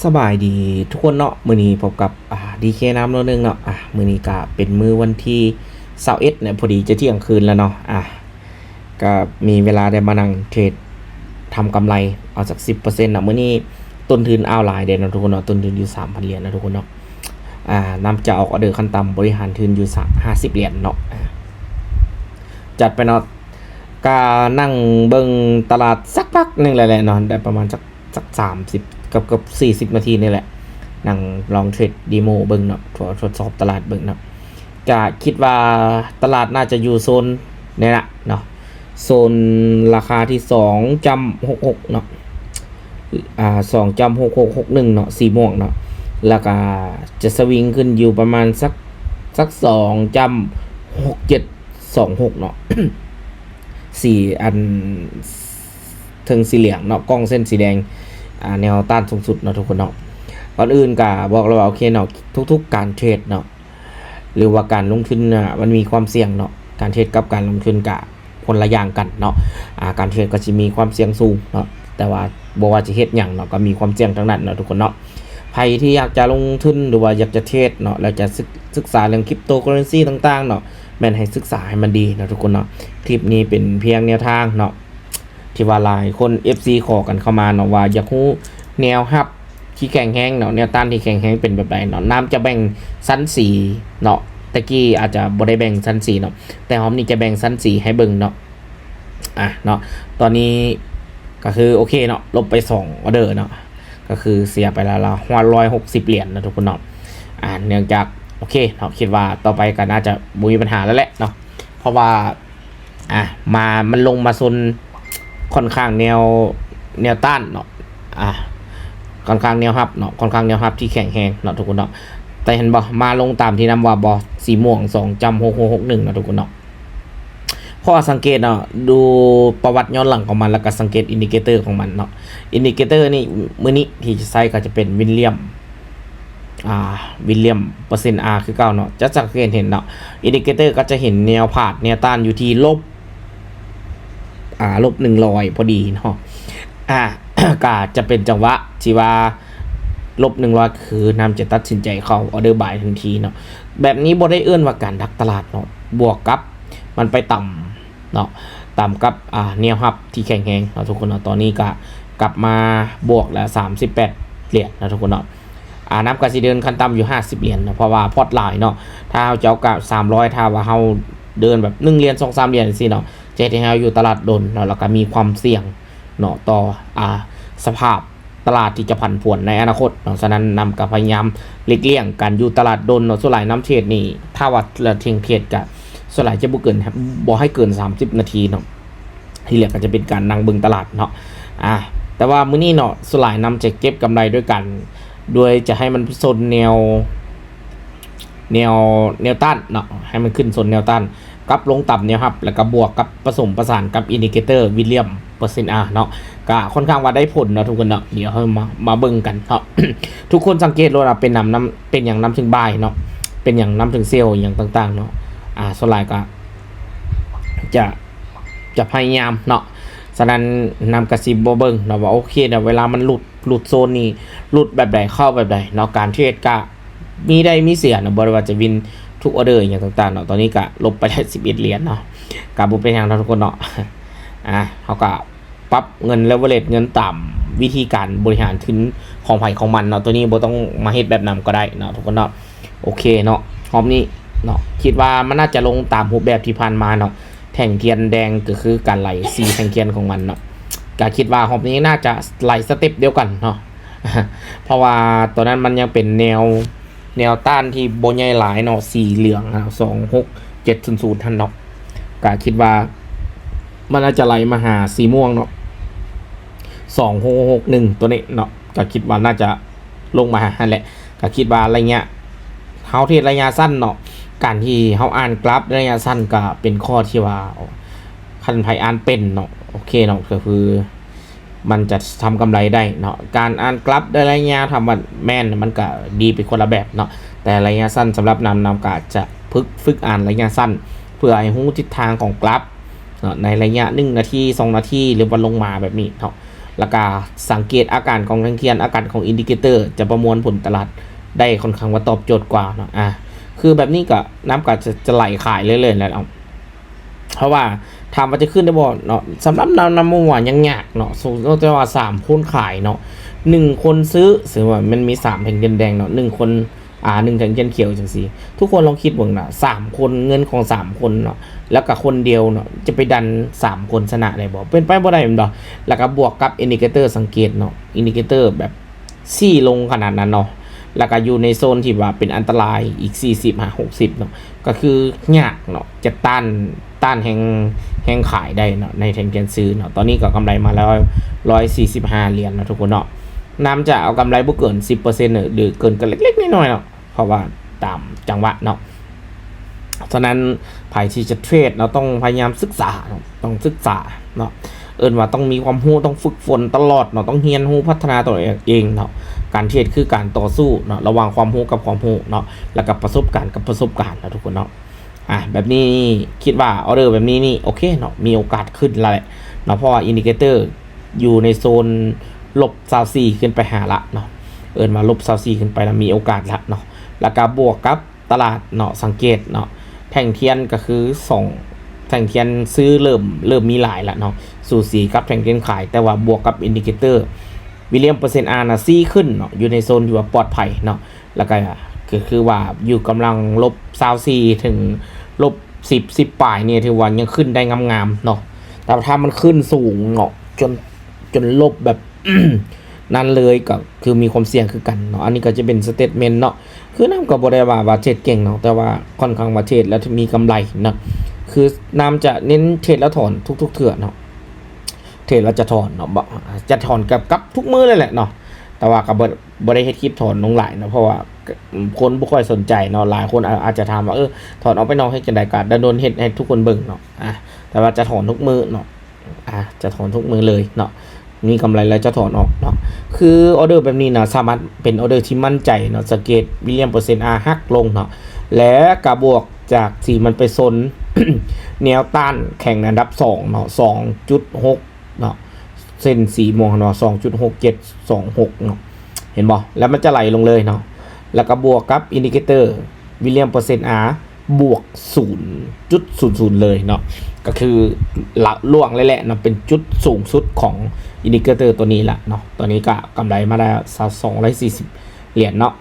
สบายดีทุกคนเนาะมื้อนี้พบกับดีเคน้ำแล้วนึงเนาะมื้อนี้ก็เป็นมื้อวันที่21เนี่ยพอดีจะเที่ยงคืนแล้วเนาะก็มีเวลาได้มานั่งเทรดทำกำไรเอาจาก 10%เนาะมื้อนี้ต้นทุนเอาหลายเด้เนาะทุกคนเนาะต้นทุนอยู่ 3,000 เหรียญนะทุกคนเนาะนำจะออกออเดอร์ขั้นต่ำบริหารทุนอยู่50 เหรียญเนาะจัดไปเนาะก็นั่งเบิ่งตลาดสักพักนึงแหละเนาะได้ประมาณสัก30กับ40 นาทีนี่แหละนั่งลองเทรดดีโมเบิ่งเนาะทดสอบตลาดเบิ่งเนาะก็คิดว่าตลาดน่าจะอยู่โซนนี่แหละเนาะโซนราคาที่2.66เนาะ2.6661เนาะสีม่วงเนาะแล้วก็จะสวิงขึ้นอยู่ประมาณสัก2.6726เนาะสี่อันถึงสีเหลืองเนาะกล้องเส้นสีแดงแนวต้านสูงสุดเนาะทุกคนเนาะก่อนอื่นก็บอกเราว่าโอเคเนาะทุกๆการเทรดเนาะหรือว่าการลงทุนมันมีความเสี่ยงเนาะการเทรดกับการลงทุนกับคนละอย่างกันเนาะการเทรดก็จะมีความเสี่ยงสูงเนาะแต่ว่าบ่ว่าจะเฮ็ดหยังเนาะก็มีความเสี่ยงทั้งนั้นเนาะทุกคนเนาะใครที่อยากจะลงทุนหรือว่าอยากจะเทรดเนาะแล้วจะศึกษาเรื่องคริปโตเคอเรนซีต่างๆเนาะแม่นให้ศึกษาให้มันดีเนาะทุกคนเนาะคลิปนี้เป็นเพียงแนวทางเนาะที่ว่าหลายคน FC ขอกันเข้ามาเนาะว่าอยากรู้แนวรับที่แข็งแห้งเนาะแนวต้านที่แข็งแห้งเป็นแบบใดเนาะน้ำจะแบ่งชั้นสีเนาะตะกี้อาจจะบ่ได้แบ่งชั้นสีเนาะแต่หอมนี่จะแบ่งชั้นสีให้เบิ่งเนาะเนาะตอนนี้ก็คือโอเคเนาะลบไป2ออเดอร์เนาะก็คือเสียไปแล้วละ160 เหรียญนะทุกคนเนาะเนื่องจากโอเคเนาะคิดว่าต่อไปก็น่าจะบ่มีปัญหาแล้วแหละเนาะเพราะว่ามันลงมาโซนค่อนข้างแนวต้านเนาะค่อนข้างแนวรับเนาะค่อนข้างแนวรับที่แข็งแรงเนาะทุกคนเนาะแต่เห็นบ่มาลงตามที่นำว่าบ่สีม่วง 2.6661เนาะทุกคนเนาะพอสังเกตเนาะดูประวัติย้อนหลังของมันแล้วก็สังเกตอินดิเคเตอร์ของมันเนาะอินดิเคเตอร์นี่มื้อนี้ที่จะใช้ก็จะเป็นวิลเลียมเปอร์เซ็นต์ R คือเก่าเนาะจะสังเกตเห็นเนาะอินดิเคเตอร์ก็จะเห็นแนวพาดแนวต้านอยู่ที่ลบ100พอดีเนาะก็จะเป็นจังหวะที่ว่า-100คือนำจะตัดสินใจเข้าออเดอร์บายทันทีเนาะแบบนี้บ่ได้เอื้อนว่าการดักตลาดเนาะบวกกับมันไปต่ำเนาะต่ำกับแนวรับที่แข็งแรงเนาะทุกคนเนาะตอนนี้ก็กลับมาบวกแล้ว38 เหรียญนะทุกคนเนาะน้ำกระสีเดินขั้นต่ำอยู่50 เหรียญนะเพราะว่าพอร์ตหลายเนาะถ้าเจ้ากับ300ถ้าว่าเฮาเดินแบบ1 เหรียญ 2-3 เหรียญสิเนาะจะให้เฮาอยู่ตลาดดนเนาะแล้วก็มีความเสี่ยงเนาะต่อสภาพตลาดที่จะผันผวนในอนาคตเนาะฉะนั้นนำกับพยายามหลีกเลี่ยงการอยู่ตลาดดนเนาะส่วนหลายน้ำเทรดนี่ถ้าว่าเที่ยงเทรดก็ส่วนหลายจะบ่ให้เกิน30 นาทีเนาะที่เหลือก็จะเป็นการนั่งเบิ่งตลาดเนาะแต่ว่ามื้อนี้เนาะส่วนหลายนำจะเก็บกำไรด้วยกันโดยจะให้มันโซนแนวต้านเนาะให้มันขึ้นโซนแนวต้านกับลงต่ำเนี่ยครับแล้วก็บวกกับผสมประสานกับอินดิเคเตอร์วิลเลียมเปอร์เซ็นต์ R เนาะก็ค่อนข้างว่าได้ผลเนาะทุกคนเนาะเดี๋ยวเรามาเบิ่งกันเนาะ ทุกคนสังเกตว่าเป็นน้ำเป็นอย่างน้ำถึงบ่ายเนาะเป็นอย่างน้ำถึงเซลล์อย่างต่างๆเนาะส่วนหลายก็จะพยายามเนาะฉะนั้นนำกระซิบเบิ่งเนาะว่าโอเคเนาะเวลามันหลุดโซนนี้หลุดแบบใดเข้าแบบใดเนาะการเทรดก็มีได้มีเสียเนาะบ่ว่าจะวินทุกออเดอร์อย่างต่างๆเนาะตอนนี้ก็ลบไปได้11 เหรียญเนาะก็บ่เป็นหยังทุกคนเนาะเฮาก็ปรับเงินเลเวอเรจเงินต่ำวิธีการบริหารทุนของไผของมันเนาะตัวนี้บ่ต้องมาเฮ็ดแบบนั้นก็ได้เนาะทุกคนเนาะโอเคเนาะรอบนี้เนาะคิดว่ามันน่าจะลงตามรูปแบบที่ผ่านมาเนาะแท่งเทียนแดงก็คือการไหล4แท่งเทียนของมันเนาะก็คิดว่ารอบนี้น่าจะไหลสเต็ปเดียวกันเนาะเพราะว่าตัวนั้นมันยังเป็นแนวต้านที่บ่ใหญ่หลายเนาะสีเหลือง26700ท่านเนาะก็คิดว่ามันน่าจะไหลมาหาสีม่วงเนาะ2661ตัวนี้เนาะก็คิดว่าน่าจะลงมาหั่นแหละก็คิดว่าอะไรเงี้ยเฮาเทรดระยะสั้นเนาะการที่เฮาอ่านกราฟระยะสั้นก็เป็นข้อที่ว่าคันไผอ่านเป็นเนาะโอเคเนาะก็คือมันจะทำกำไรได้เนาะการอ่านกราฟระยะทำว่าแม่นมันก็ดีเป็นคนละแบบเนาะแต่ระยะสั้นสำหรับนำก็จะฝึกอ่านระยะสั้นเพื่อให้รู้ทิศทางของกราฟเนาะในระยะ1 นาที2 นาทีหรือวันลงมาแบบนี้เนาะ แล้วก็สังเกตอาการของแท่งเทียนอาการของอินดิเคเตอร์จะประมวลผลตลาดได้ค่อนข้างว่าตอบโจทย์กว่าเนาะคือแบบนี้ก็น้ำก็จะไหลขายเรื่อยๆแล้วเพราะว่าถามว่าจะขึ้นได้บ่เนาะสำหรับน้ำมันหวานยังยากเนาะสมมติว่า3คนขายเนาะ1คนซื้อสมมติว่ามันมี3แผ่นเทียนแดงเนาะ1คน1แผ่นเทียนเขียวจังซี่ทุกคนลองคิดเบิ่งนะ3คนเงินของ3คนเนาะแล้วก็คนเดียวเนาะจะไปดัน3คนชนะได้บ่เป็นไปบ่ได้แม่นบ่แล้วก็บวกกับอินดิเคเตอร์สังเกตเนาะอินดิเคเตอร์แบบซี่ลงขนาดนั้นเนาะแล้วก็อยู่ในโซนที่ว่าเป็นอันตรายอีก40-60เนาะก็คือยากเนาะจะต้านแห่งขายได้เนาะในแทนเทียนซื้อเนาะตอนนี้ก็กำไรมาแล้ว145เหรียญเนาะทุกคนเนาะน้ำจะเอากำไรบ่เกิน 10% หรือเกินกันเล็กๆน้อยๆเนาะเพราะว่าตามจังหวะเนาะฉะนั้นไผที่จะเทรดเราต้องพยายามศึกษาเนาะต้องศึกษาเนาะว่าต้องมีความรู้ต้องฝึกฝนตลอดเนาะต้องเรียนรู้พัฒนาตัวเองเนาะการเทรดคือการต่อสู้เนาะระหว่างความรู้กับความรู้เนาะแล้วกับประสบการณ์กับประสบการณ์นะทุกคนเนาะแบบนี้คิดว่าออเดอร์แบบนี้นี่โอเคเนาะมีโอกาสขึ้นแล้วแหละเนาะเพราะว่าอินดิเคเตอร์อยู่ในโซนลบ24ขึ้นไปหาละเนาะมาลบ24ขึ้นไปแล้วมีโอกาสละเนาะแล้วก็บวกกับตลาดเนาะสังเกตเนาะแท่งเทียนก็คือ2แท่งเทียนซื้อเริ่มมีหลายละเนาะสู่สีกับแท่งเทียนขายแต่ว่าบวกกับอินดิเคเตอร์วิลเลียมเปอร์เซ็นต์ R นะซีขึ้นเนาะอยู่ในโซนที่ว่าปลอดภัยเนาะแล้วก็คือว่าอยู่กำลังลบ24ถึงลบ10ปลายเนี่ยถือว่ายังขึ้นได้งามๆเนาะแต่ถ้ามันขึ้นสูงเนาะจนลบแบบ นั่นเลยก็คือมีความเสี่ยงคือกันเนาะอันนี้ก็จะเป็นสเตทเมนต์เนาะคือน้ำก็บ่ได้ว่าเทรดเก่งเนาะแต่ว่าค่อนข้างว่าเทรดแล้วมีกำไรเนาะคือน้ำจะเน้นเทรดแล้วถอนทุกๆเถื่อเนาะเทรดแล้วจะถอนเนาะจะถอนกับทุกมือเลยแหละเนาะแต่ว่าก็บ่ได้เฮ็ดคลิปถอนลงหลายเนาะเพราะว่าคนบ่ค่อยสนใจเนาะหลายคนอาจจะถามว่าถอนออกไปนอกให้จังได๋ก็โดนเฮ็ดให้ทุกคนเบิ่งเนาะแต่ว่าจะถอนทุกมือเนาะจะถอนทุกมือเลยเนาะมีกำไรแล้วจะถอนออกเนาะคือออเดอร์แบบนี้นะสามารถเป็นออเดอร์ที่มั่นใจเนาะสังเกตวิลเลียมเปอร์เซ็นต์ R หักลงเนาะและกระบวกจากที่มันไปซน แนวต้านแข่งอันดับ2เนาะ 2.6 เนาะเส้นสีม่วงเนาะ 2.6726 เนาะเห็นบ่แล้วมันจะไหลลงเลยเนาะแล้วก็บวกกับอินดิเคเตอร์วิลเลียมเปอร์เซ็นต์ R บวก 0.00 เลยเนาะก็คือล่วงเลยแหละเนาะเป็นจุดสูงสุดของอินดิเคเตอร์ตัวนี้แหละเนาะตัวนี้ก็กำไรมาได้240เหรียญเนาะ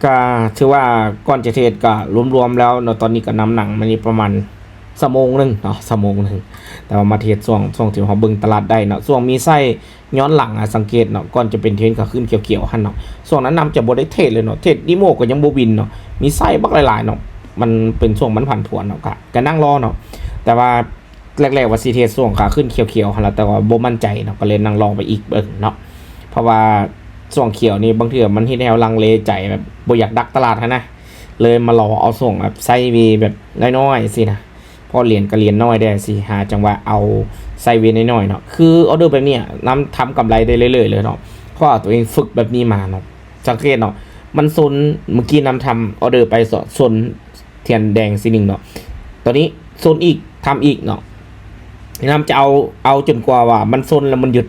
ก็ถือว่าก่อนจะเทรดก็รวมๆแล้วเนาะตอนนี้ก็น้ำหนังมันนี่ประมาณ1 ชั่วโมงนึงเนาะ1 ชั่วโมงนึงแต่ว่ามาเทรดช่วงที่เราเบิ่งตลาดได้เนาะช่วงมีไส้ย้อนหลังสังเกตเนาะก่อนจะเป็นเทรนก็ขึ้นเขียวๆหั่นเนาะช่วงนั้นนำจะบ่ได้เทรดเลยเนาะเทรดดิโมก็ยังบ่บินเนาะมีไส้บักหลายๆเนาะมันเป็นช่วงมันผันผวนเนาะก็นั่งรอเนาะแต่ว่าแรกๆว่าซีเทสช่วงขาขึ้นเขียวๆหั่นละแต่ว่าบ่มั่นใจเนาะก็เลยนั่งรอไปอีกเบิ่งเนาะเพราะว่าช่วงเขียวนี่บางทีมันที่แนวลังเลใจแบบบ่อยากดักตลาดนะเลยมารอเอาส่งแบบไซด์เวย์แบบน้อยๆสินะพอเหรียญก็เหรียญน้อยได้สิหาจังหวะเอาไซด์เวย์น้อยๆเนาะคือออเดอร์แบบนี้นำทำกำไรได้เรื่อยๆเลยเนาะเพราะตัวเองฝึกแบบนี้มาเนาะสังเกตเนาะมันโซนเมื่อกี้นำทำออเดอร์ไปโซนเทียนแดงสีหนึ่งเนาะตอนนี้โซนอีกทำอีกเนาะนำจะเอาจนกว่ามันโซนแล้วมันหยุด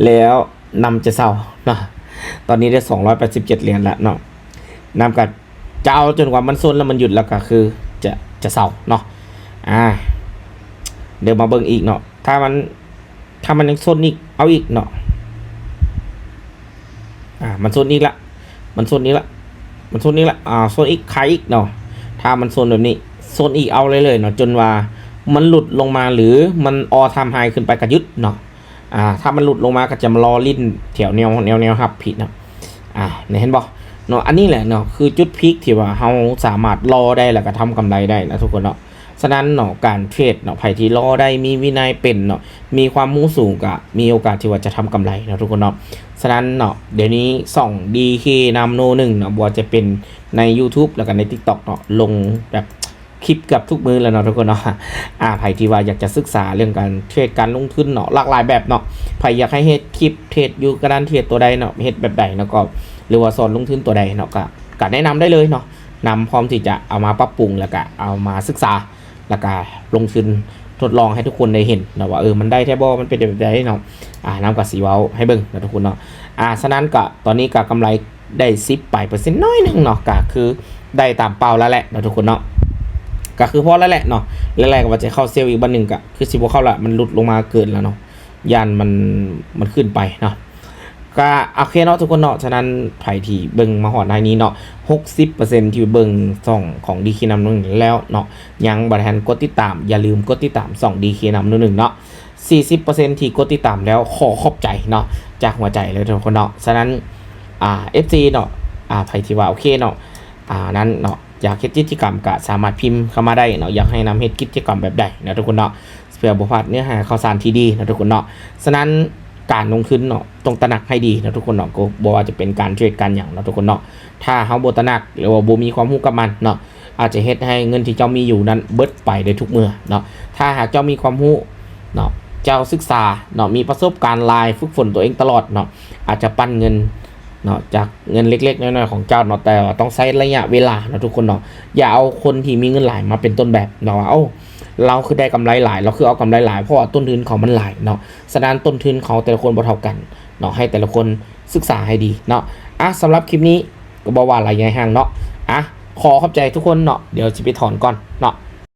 แล้วนำจะเศร้าเนาะตอนนี้ได้287เหรียญแล้วเนาะนำกับจะเอาจนกว่ามันโซนแล้วมันหยุดแล้วก็คือจะเศร้าเนาะเดี๋ยวมาเบิ่งอีกเนาะถ้ามันยังโซนอีกเอาอีกเนาะมันโซนอีกละมันโซนนี้ละโซนอีกขายอีกเนาะถ้ามันโซนแบบนี้โซนอีกเอาเลยเนาะจนว่ามันหลุดลงมาหรือมันออทำไฮขึ้นไปกระยึดเนาะถ้ามันหลุดลงมาก็จะมารอลิ้นแถวแนวหับผิดเนาะเห็นบ่เนาะอันนี้แหละเนาะคือจุดพีคที่ว่าเราสามารถรอได้แล้วก็ทำกำไรได้นะทุกคนเนาะฉะนั้นเนาะการเทรดเนาะไผที่รอได้มีวินัยเป็นเนาะมีความรู้สูงก็มีโอกาสที่ว่าจะทำกำไรนะทุกคนเนาะฉะนั้นเนาะเดี๋ยวนี้ส่อง DK นำโน1เนาะบ่ว่าจะเป็นใน YouTube แล้วก็ใน TikTok เนาะลงแบบคลิปกับทุกมือแล้วเนาะทุกคนเนาะไผที่ว่าอยากจะศึกษาเรื่องการเทรดการลงทุนเนาะหลากหลายแบบเนาะไผอยากให้เฮ็ดคลิปเทรดอยู่กับการเทรดตัวใดเนาะเฮ็ดแบบใดเนาะก็หรือว่าสอนลงทุนตัวใดเนาะก็แนะนำได้เลยเนาะนำพร้อมที่จะเอามาปรับปรุงแล้วก็เอามาศึกษาแล้วก็ลงทุน ทดลองให้ทุกคนได้เห็นนะว่ามันได้แท้บ่มันเป็นแบบใดเนาะน้ำกับสีเว้าให้เบิ่งนะทุกคนเนาะฉะนั้นก็ตอนนี้ก็กำไรได้10%น้อยนึงเนาะก็คือได้ตามเป้าแล้วแหละนะทุกคนเนาะก็คือพอแล้วแหละเนาะแรกๆก็ว่าจะเข้าเซลล์อีกบันหนึ่งก็คือสิบ่เข้าละมันหลุดลงมาเกินแล้วเนาะยันมันขึ้นไปเนาะก็โอเคเนาะทุกคนเนาะฉะนั้นไผที่เบิ่งมาหอดในนี้เนาะ60%ที่เบิ่งช่องของดีเคนำนึงแล้วเนาะยังบ่ทันกดติดตามอย่าลืมกดติดตามช่องดีเคนำนึงเนาะ40%ที่กดติดตามแล้วขอขอบใจเนาะจากหัวใจเลยทุกคนเนาะฉะนั้นFC เนาะไผที่ว่าโอเคเนาะนั้นเนาะอยากเฮ็ดกิจกรรมก็สามารถพิมพ์เข้ามาได้เนาะอยากให้นำเฮ็ดกิจกรรมแบบใดนะทุกคนเนาะเพื่อบ่พลาดเนื้อหาข่าวสารที่ดีนะทุกคนเนาะฉะนั้นการลงทุนเนาะต้องตระหนักให้ดีนะทุกคนเนาะก็บ่ว่าจะเป็นการเทรดการหยังนะทุกคนเนาะถ้าเฮาบ่ตระหนักหรือว่าบ่มีความรู้กับมันเนาะอาจจะเฮ็ดให้เงินที่เจ้ามีอยู่นั้นเบิดไปได้ทุกเมื่อเนาะถ้าหากเจ้ามีความรู้เนาะเจ้าศึกษาเนาะมีประสบการณ์หลายฝึกฝนตัวเองตลอดเนาะอาจจะปั้นเงินเนาะจากเงินเล็กๆน้อยๆของเจ้าเนาะแต่ต้องใช้ระยะเวลานะทุกคนเนาะอย่าเอาคนที่มีเงินหลายมาเป็นต้นแบบเนาะว่าเราคือได้กำไรหลายเราคือเอากำไรหลายเพราะว่าต้นทุนเขามันหลายเนาะฉะนั้นต้นทุนเขาแต่ละคนบ่เท่ากันเนาะให้แต่ละคนศึกษาให้ดีเนาะสำหรับคลิปนี้ก็บอกว่าอะไรใหญ่ห่างเนาะขอขอบใจทุกคนเนาะเดี๋ยวจะไปถอนก่อนเนาะ